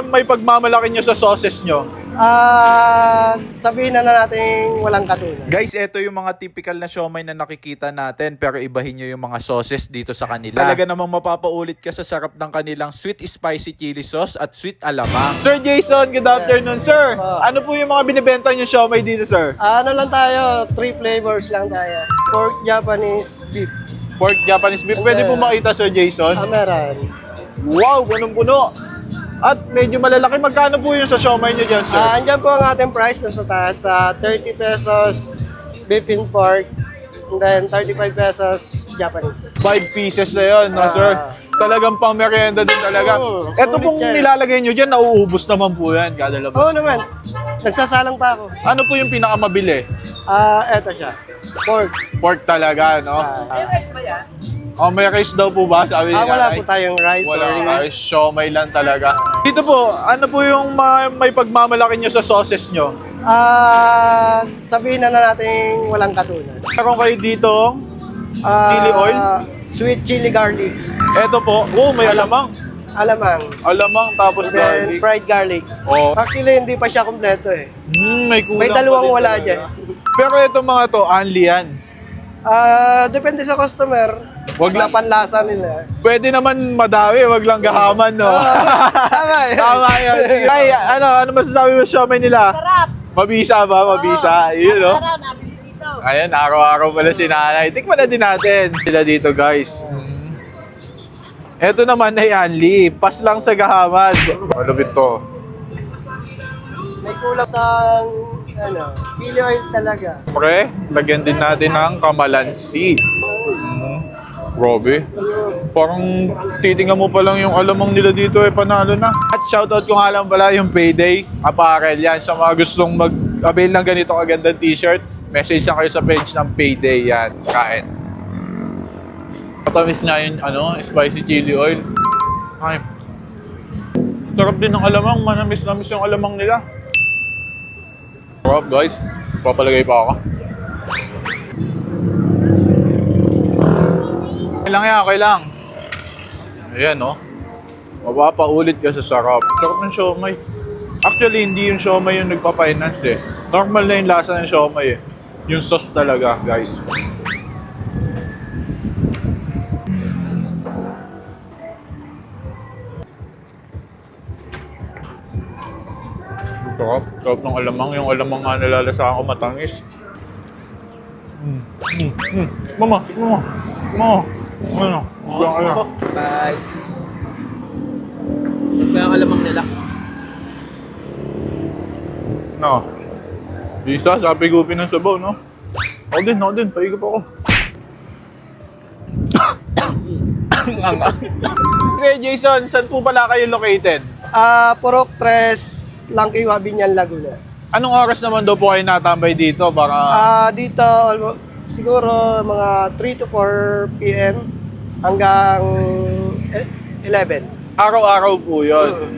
May pagmamalaki nyo sa sauces nyo? Sabihin na natin walang katulad. Guys, ito yung mga typical na siomay na nakikita natin pero ibahin nyo yung mga sauces dito sa kanila. Talaga namang mapapaulit ka sa sarap ng kanilang sweet spicy chili sauce at sweet alamang. Sir Jason, good afternoon, sir. Ano po yung mga binibenta nyo siomay dito, sir? Ano lang tayo, 3 flavors lang tayo. Pork, Japanese, beef. Pork Japanese beef. Pwede po makita, Sir Jason? Meron. Wow, punong-puno. At medyo malalaki. Magkano po yung sa siomay nyo dyan, sir? Andyan po ang ating price nasa taas. 30 pesos beef and pork. And then 35 pesos Japanese. 5 pieces na yun, no, sir? Talagang pang merienda din talaga. Ito pong nilalagay nyo dyan, nauubos naman po yan kada labas. Oo naman. Nagsasalang pa ako. Ano po yung pinakamabili? Eto siya. Pork. Pork talaga, no? Oh, may rice daw po ba? Sabi ni Wala nanay. po tayong rice. Walang or rice, siomay lang talaga. Dito po, ano po yung may pagmamalaki nyo sa sauces nyo? sabihin na natin walang katulad. Meron kayo dito, chili oil? Sweet chili garlic. Eto po, may alamang. Alamang. Alamang tapos And then garlic. fried garlic. Oh. Actually, hindi pa siya kompleto eh. May kulang May pa dalawang din wala talaga. dyan. Pero ito mga to, only yan. Depende sa customer. Wag lang. Sa panlasa nila. Pwede naman madami, wag lang gahaman, no? Tama eh. Tama yan. Ay, ano masasabi mo sa siomay nila? Sarap! Mabisa ba? Mabisa. Yun, no? Araw namin dito. Ayan, araw-araw pala si nanay. Tikman na din natin. Sila dito, guys. Ito naman ay Anli. Pas lang sa gahamad. Malupit to. May kulang sa chili oil talaga. Siyempre, lagyan din natin ng kamalansi. Grabe. Parang titingnan mo pa lang yung alamang nila dito panalo na. At shoutout ko nga lang pala yung Payday Apparel. Yan, sa mga gustong mag-avail ng ganito kagandang t-shirt, message lang kayo sa page ng Payday. Yan, kain. Matamis nga yung spicy chili oil. Ay. Sarap din ng alamang. Manamis-namis yung alamang nila. Sarap, guys. Papalagay pa ako. Okay lang yan, okay lang. Ayan, no? Mapapaulit ka sa sarap. Sarap ng siomay. Actually, hindi yung siomay yung nagpa-finance eh. Normal na yung lasa ng siomay eh. Yung sauce talaga, guys. Sarap. Sarap ng alamang. Yung alamang nga nalalasahan ko matangis. Mama, mama, mama. Ano? Bye. Ito yung alamang nila. No. Bisa, sabi gupin ng sabaw, no? Ako din. Paigap ako. Okay, Jason, saan po pala kayo located? Purok 3, Langkiwa, Binyan, Laguna. Anong oras naman daw po kayo natambay dito para... Dito, siguro mga 3 to 4 p.m. hanggang 11. Araw-araw po yun.